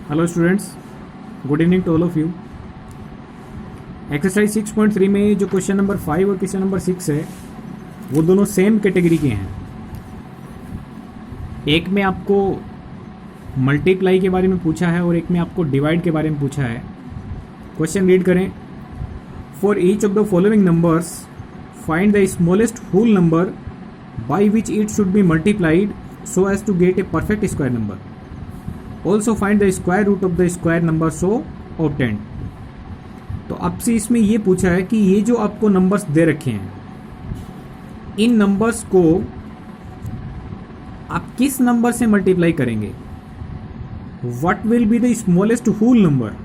Hello students, good evening to all of you. Exercise 6.3 में जो question number 5 और question number 6 है वो दोनों सेम कैटेगरी के हैं। एक में आपको मल्टीप्लाई के बारे में पूछा है और एक में आपको डिवाइड के बारे में पूछा है। क्वेश्चन रीड करें। For each of the following numbers find the smallest whole number by which it should be multiplied so as to get a perfect square number. Also find the square root of the square number so obtained. तो आपसे इसमें ये पूछा है कि ये जो आपको नंबर्स दे रखे हैं, इन नंबर्स को आप किस नंबर से मल्टीप्लाई करेंगे। What will be the smallest whole number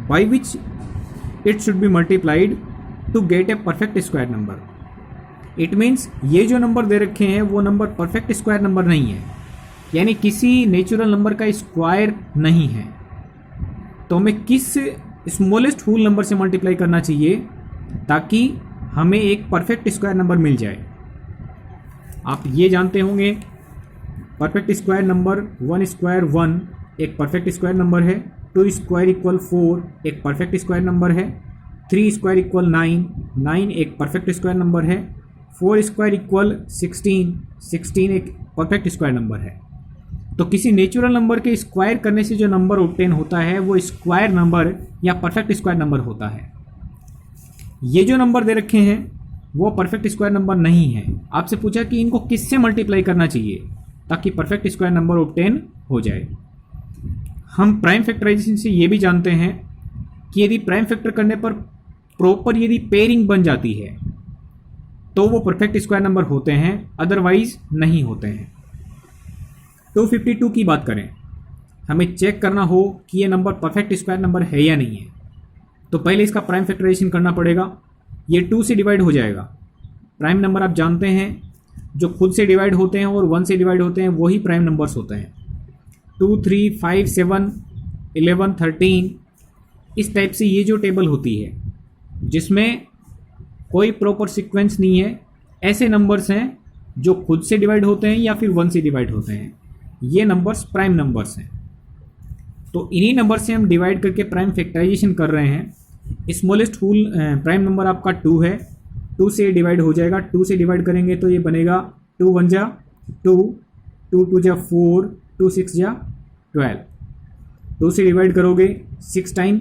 by which it should be multiplied to get a perfect square number. It means ये जो नंबर दे रखे हैं वो नंबर परफेक्ट स्क्वायर नंबर नहीं है, यानी किसी नेचुरल नंबर का स्क्वायर नहीं है। तो हमें किस स्मॉलेस्ट होल नंबर से मल्टीप्लाई करना चाहिए ताकि हमें एक परफेक्ट स्क्वायर नंबर मिल जाए। आप ये जानते होंगे परफेक्ट स्क्वायर नंबर 1 स्क्वायर 1 एक परफेक्ट स्क्वायर नंबर है, 2 स्क्वायर इक्वल 4 एक परफेक्ट स्क्वायर नंबर है, 3 स्क्वायर इक्वल 9 एक परफेक्ट स्क्वायर नंबर है, 4 स्क्वायर इक्वल 16 एक परफेक्ट स्क्वायर नंबर है। तो किसी नेचुरल नंबर के स्क्वायर करने से जो नंबर ऑब्टेन होता है वो स्क्वायर नंबर या परफेक्ट स्क्वायर नंबर होता है। ये जो नंबर दे रखे हैं वो परफेक्ट स्क्वायर नंबर नहीं है। आपसे पूछा कि इनको किससे मल्टीप्लाई करना चाहिए ताकि परफेक्ट स्क्वायर नंबर ऑब्टेन हो जाए। हम प्राइम फैक्टराइजेशन से ये भी जानते हैं कि यदि प्राइम फैक्टर करने पर प्रॉपर यदि पेयरिंग बन जाती है तो वो परफेक्ट स्क्वायर नंबर होते हैं, अदरवाइज नहीं होते हैं। 252 की बात करें, हमें चेक करना हो कि ये नंबर परफेक्ट स्क्वायर नंबर है या नहीं है, तो पहले इसका प्राइम फैक्टराइजेशन करना पड़ेगा। ये 2 से डिवाइड हो जाएगा। प्राइम नंबर आप जानते हैं जो खुद से डिवाइड होते हैं और 1 से डिवाइड होते हैं वही प्राइम नंबर्स होते हैं। 2, 3, 5, 7, 11, 13 इस टाइप से ये जो टेबल होती है जिसमें कोई प्रॉपर सीक्वेंस नहीं है, ऐसे नंबर्स हैं जो खुद से डिवाइड होते हैं या फिर 1 से डिवाइड होते हैं। ये नंबर्स प्राइम नंबर्स हैं। तो इन्हीं नंबर से हम डिवाइड करके प्राइम फैक्टराइजेशन कर रहे हैं। स्मॉलेस्ट होल प्राइम नंबर आपका 2 है, 2 से डिवाइड हो जाएगा। 2 से डिवाइड करेंगे तो ये बनेगा 2 1 जा 2, 2 2 जा 4, 2 6 जा 12। 2 से डिवाइड करोगे 6 टाइम,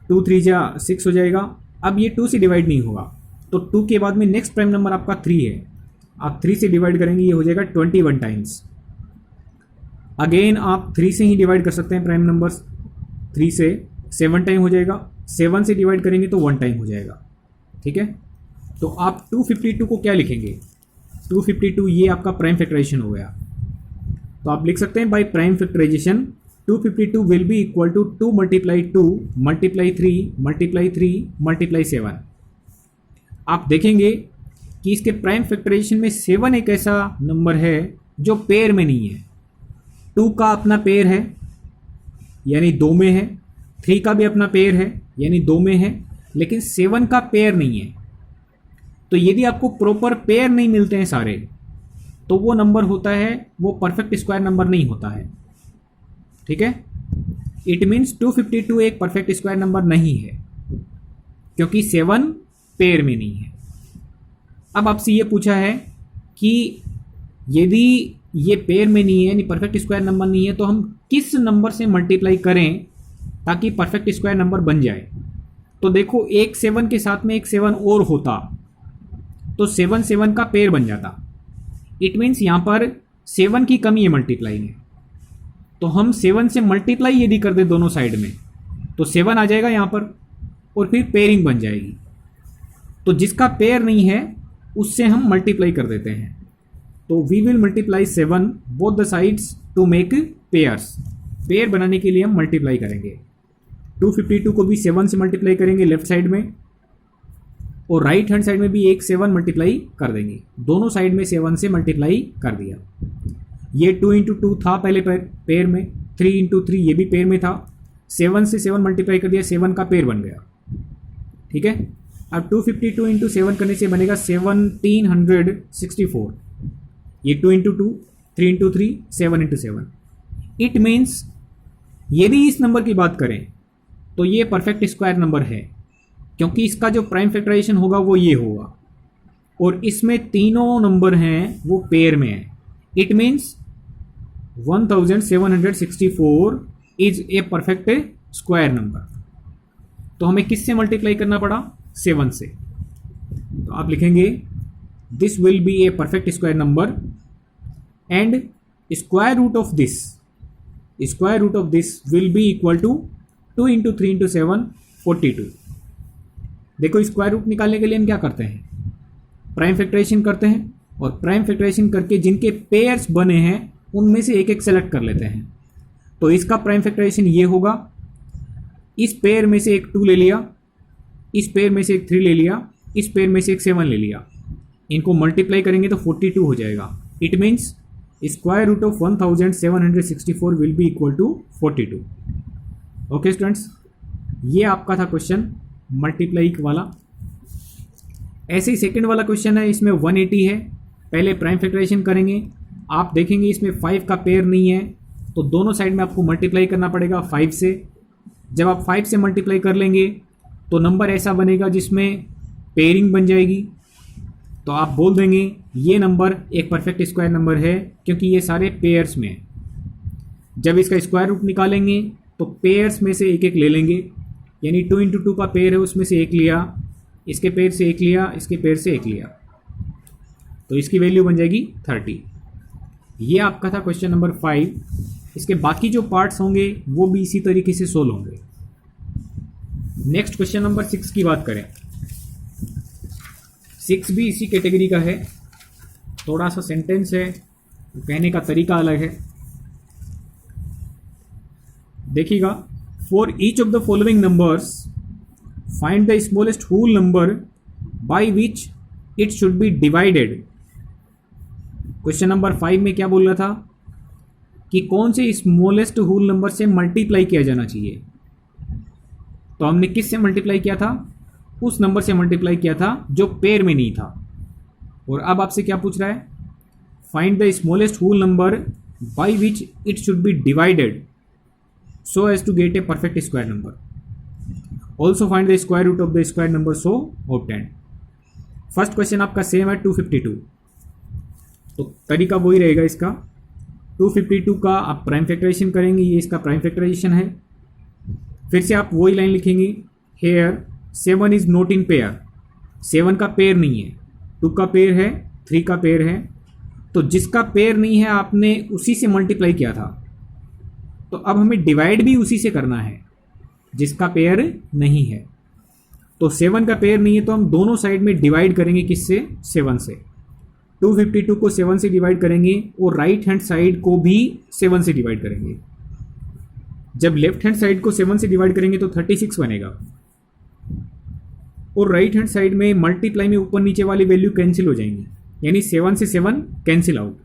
2 3 जा 6 हो जाएगा। अब ये 2 से डिवाइड नहीं होगा तो 2 के बाद में नेक्स्ट प्राइम नंबर आपका 3 है। आप 3 से डिवाइड करेंगे ये हो जाएगा 21 टाइम्स। अगेन आप 3 से ही डिवाइड कर सकते हैं प्राइम नंबर्स। 3 से 7 टाइम हो जाएगा, 7 से डिवाइड करेंगे तो 1 टाइम हो जाएगा। ठीक है, तो आप 252 को क्या लिखेंगे? 252 ये आपका प्राइम फैक्टराइजेशन हो गया। तो आप लिख सकते हैं by prime factorization 252 will be equal to 2 multiply 2 multiply 3 multiply 3 multiply 7। आप देखेंगे कि इसके प्राइम फैक्टराइजेशन में 7 एक ऐसा नंबर है जो पेयर में नहीं है। 2 का अपना पेयर है यानी 2 में है, 3 का भी अपना पेयर है यानी 2 में है, लेकिन 7 का पेयर नहीं है। तो यदि आपको प्रॉपर पेयर नहीं मिलते हैं सारे तो वो नंबर होता है, वो परफेक्ट स्क्वायर नंबर नहीं होता है। ठीक है, इट मीन्स 252 एक परफेक्ट स्क्वायर नंबर नहीं है क्योंकि 7 पेयर में नहीं है। अब आपसे ये पूछा है कि यदि ये पेयर में नहीं है यानी परफेक्ट स्क्वायर नंबर नहीं है तो हम किस नंबर से मल्टीप्लाई करें ताकि परफेक्ट स्क्वायर नंबर बन जाए। तो देखो, एक 7 के साथ में एक 7 और होता तो 7 7 का पेयर बन जाता। इट मीन्स यहाँ पर 7 की कमी है मल्टीप्लाई में, तो हम 7 से मल्टीप्लाई यदि कर दें दोनों साइड में तो 7 आ जाएगा यहाँ पर और फिर पेयरिंग बन जाएगी। तो जिसका पेयर नहीं है उससे हम मल्टीप्लाई कर देते हैं। तो we will multiply 7 both the sides to make pairs. Pair बनाने के लिए हम मल्टीप्लाई करेंगे। 252 को भी 7 से मल्टीप्लाई करेंगे लेफ्ट साइड में और राइट हैंड साइड में भी एक 7 मल्टीप्लाई कर देंगे। दोनों साइड में 7 से मल्टीप्लाई कर दिया। ये 2 इंटू 2 था पहले पेयर में, 3 इंटू 3 ये भी पेयर में था। 7 से 7 मल्टीप्लाई कर दिया, 7 का पेयर बन गया। ठीक है, अब 252 इंटू 7 करने से बनेगा 1764। ये 2 into 2, 3 into 3, 7 into 7, it means यदि इस नंबर की बात करें तो ये परफेक्ट स्क्वायर नंबर है, क्योंकि इसका जो प्राइम फैक्टराइजेशन होगा वो ये होगा, और इसमें तीनों नंबर हैं वो पेयर में है। It means 1764 is a perfect square number. तो हमें किससे मल्टीप्लाई करना पड़ा? 7 से। तो आप लिखेंगे this will be a perfect square number and square root of this will be equal to 2 into 3 into 7 42। देखो स्क्वायर रूट निकालने के लिए हम क्या करते हैं? प्राइम फैक्टराइजेशन करते हैं, और प्राइम फैक्टराइजेशन करके जिनके पेयर्स बने हैं उनमें से एक एक सेलेक्ट कर लेते हैं। तो इसका प्राइम फैक्टराइजेशन ये होगा, इस पेयर में से एक 2 ले लिया, इस पेयर में से एक 3 ले लिया, इस पेयर में से एक 7 ले लिया, इनको मल्टीप्लाई करेंगे तो 42 हो जाएगा। It means square root of 1764 will be equal to 42। Okay students, ये आपका था क्वेश्चन मल्टीप्लाई वाला। ऐसे ही सेकंड वाला क्वेश्चन है, इसमें 180 है। पहले प्राइम फैक्टराइजेशन करेंगे, आप देखेंगे इसमें 5 का पेयर नहीं है, तो दोनों साइड में आपको मल्टीप्लाई करना पड़ेगा 5 से। जब आप 5 से मल्टीप्लाई कर लेंगे तो नंबर ऐसा बनेगा जिसमें पेयरिंग बन जाएगी। तो आप बोल देंगे ये नंबर एक परफेक्ट स्क्वायर नंबर है, क्योंकि ये सारे पेयर्स में है। जब इसका स्क्वायर रूट निकालेंगे तो पेयर्स में से एक एक ले लेंगे, यानी 2 इंटू 2 का पेयर है, उसमें से एक लिया, इसके पेयर से एक लिया, इसके पेयर से एक लिया, तो इसकी वैल्यू बन जाएगी 30। ये आपका था क्वेश्चन नंबर 5। इसके बाकी जो पार्ट्स होंगे वो भी इसी तरीके से सोल्व होंगे। नेक्स्ट क्वेश्चन नंबर 6 की बात करें। 6 भी इसी कैटेगरी का है, थोड़ा सा सेंटेंस है, कहने का तरीका अलग है। देखिएगा, for each of the following numbers find the smallest whole number by which it should be divided. Question number 5 में क्या बोल रहा था कि कौन से स्मॉलेस्ट होल नंबर से मल्टीप्लाई किया जाना चाहिए। तो हमने किस से मल्टीप्लाई किया था? उस नंबर से मल्टीप्लाई किया था जो पेयर में नहीं था। और अब आपसे क्या पूछ रहा है? Find the smallest whole number by which it should be divided so as to get a perfect square number. Also find the square root of the square number so obtained. First question आपका same है 252, तो तरीका वही रहेगा इसका। 252 का आप prime factorisation करेंगे, ये इसका प्राइम फैक्टराइजेशन है। फिर से आप वही लाइन लिखेंगे, here 7 is not in pair. 7 का पेयर नहीं है, 2 का पेयर है, 3 का पेयर है। तो जिसका पेयर नहीं है आपने उसी से मल्टीप्लाई किया था, तो अब हमें डिवाइड भी उसी से करना है जिसका पेयर नहीं है। तो 7 का पेयर नहीं है तो हम दोनों साइड में डिवाइड करेंगे, किससे? 7 से। 252 को 7 से डिवाइड करेंगे और राइट हैंड साइड को भी 7 से डिवाइड करेंगे। जब लेफ्ट हैंड साइड को 7 से डिवाइड करेंगे तो 36 बनेगा, और राइट हैंड साइड में मल्टीप्लाई में ऊपर नीचे वाली वैल्यू कैंसिल हो जाएंगी, यानी 7 से 7 कैंसिल आउट।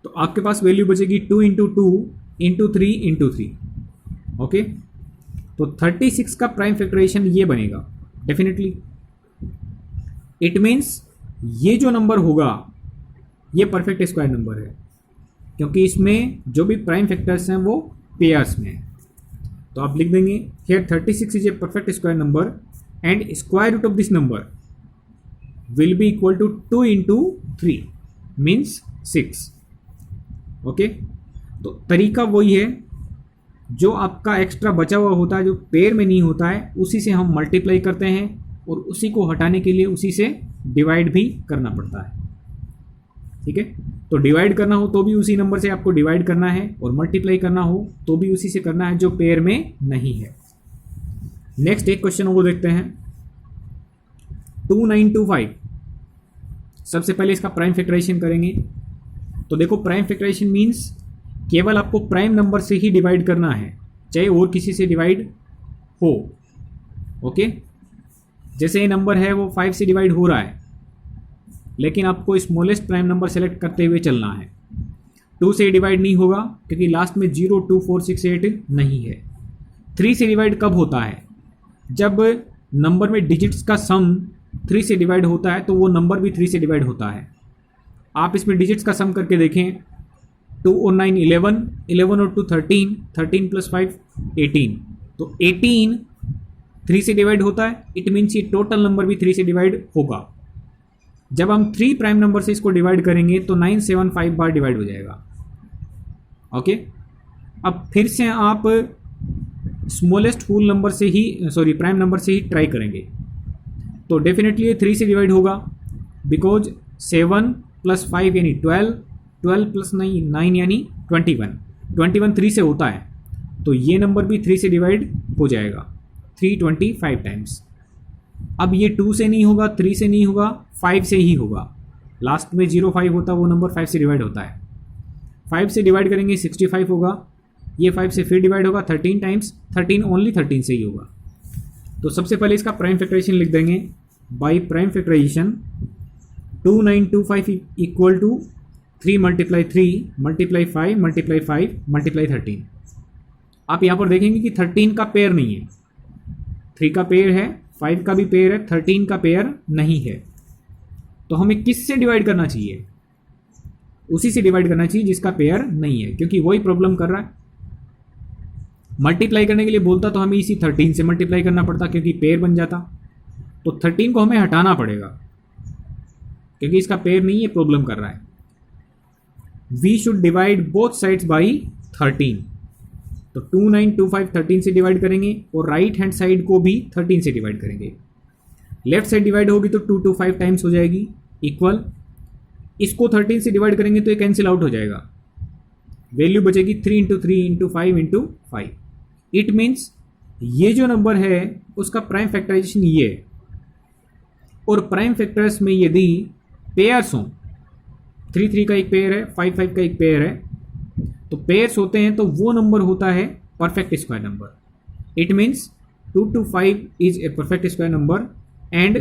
तो आपके पास वैल्यू बचेगी 2 इंटू 2 इंटू 3 इंटू 3। ओके, तो 36 का प्राइम फैक्टराइजेशन ये बनेगा डेफिनेटली। इट मीन्स ये जो नंबर होगा ये परफेक्ट स्क्वायर नंबर है, क्योंकि इसमें जो भी प्राइम फैक्टर्स हैं वो पेयर्स में है। तो आप लिख देंगे here 36 is a perfect square number and square root of this number will be equal to 2 into 3 means 6। Okay, तो तरीका वही है, जो आपका एक्स्ट्रा बचा हुआ होता है जो पेयर में नहीं होता है उसी से हम मल्टीप्लाई करते हैं, और उसी को हटाने के लिए उसी से डिवाइड भी करना पड़ता है। ठीक है, तो डिवाइड करना हो तो भी उसी नंबर से आपको डिवाइड करना है, और मल्टीप्लाई करना हो तो भी उसी से करना है जो पेयर में नहीं है। नेक्स्ट एक क्वेश्चन को देखते हैं, 2925। सबसे पहले इसका प्राइम फैक्टराइजेशन करेंगे। तो देखो, प्राइम फैक्टराइजेशन मीन्स केवल आपको प्राइम नंबर से ही डिवाइड करना है, चाहे और किसी से डिवाइड हो। ओके, जैसे ये नंबर है वो 5 से डिवाइड हो रहा है, लेकिन आपको स्मॉलेस्ट प्राइम नंबर सेलेक्ट करते हुए चलना है। 2 से डिवाइड नहीं होगा क्योंकि लास्ट में 0, 2, 4, 6, 8 नहीं है। 3 से डिवाइड कब होता है? जब नंबर में डिजिट्स का सम 3 से डिवाइड होता है तो वो नंबर भी 3 से डिवाइड होता है। आप इसमें डिजिट्स का सम करके देखें 2 और 9 11, 11 और 2 13, 13 प्लस 5 18। तो 18 3 से डिवाइड होता है, इट मीन्स ये टोटल नंबर भी 3 से डिवाइड होगा। जब हम 3 प्राइम नंबर से इसको डिवाइड करेंगे तो 975 बार डिवाइड हो जाएगा। ओके, अब फिर से आप स्मॉलेस्ट होल नंबर से ही प्राइम नंबर से ही ट्राई करेंगे, तो डेफिनेटली ये 3 से डिवाइड होगा, बिकॉज 7 प्लस 5 यानी 12, 12 प्लस 9 यानी 21, 21 3 से होता है, तो ये नंबर भी 3 से डिवाइड हो जाएगा 325 टाइम्स। अब ये 2 से नहीं होगा, 3 से नहीं होगा, 5 से ही होगा। लास्ट में 05 होता, वो नंबर 5 से डिवाइड होता है। 5 से डिवाइड करेंगे 65 होगा, ये 5 से फिर डिवाइड होगा 13 टाइम्स, 13 ओनली 13 से ही होगा। तो सबसे पहले इसका प्राइम फैक्टराइजेशन लिख देंगे। By prime factorization 2925 equal to 3 multiply 3 multiply 5 multiply 5 multiply 13। आप यहाँ पर देखेंगे कि 13 का पेयर नहीं है, 3 का पेयर है, 5 का भी पेयर है, 13 का पेयर नहीं है। तो हमें किस से डिवाइड करना चाहिए? उसी से डिवाइड करना चाहिए जिसका पेयर नहीं है, क्योंकि वही प्रॉब्लम कर रहा है। मल्टीप्लाई करने के लिए बोलता तो हमें इसी 13 से मल्टीप्लाई करना पड़ता, क्योंकि पेयर बन जाता। तो 13 को हमें हटाना पड़ेगा, क्योंकि इसका पेयर नहीं है, प्रॉब्लम कर रहा है। We should divide both sides by 13। तो 2925 13 से डिवाइड करेंगे और राइट हैंड साइड को भी 13 से डिवाइड करेंगे। लेफ्ट साइड डिवाइड होगी तो 225 टाइम्स हो जाएगी, इक्वल इसको 13 से डिवाइड करेंगे तो ये कैंसिल आउट हो जाएगा, वैल्यू बचेगी 3 into 3 into 5 into 5। It means ये जो नंबर है उसका प्राइम फैक्टराइजेशन ये है, और प्राइम फैक्टर्स में यदि पेयर्स हों, 3 3 का एक पेयर है, 5 5 का एक पेयर है, तो पेयर्स होते हैं तो वो नंबर होता है perfect square number. It means 225 is a perfect square number and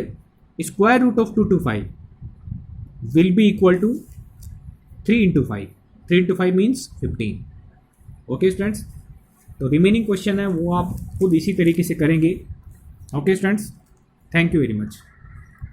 square root of 225 will be equal to 3 into 5. 3 into 5 means 15. Okay students, तो रिमेनिंग क्वेश्चन है वो आप खुद इसी तरीके से करेंगे। Okay students, thank you very much.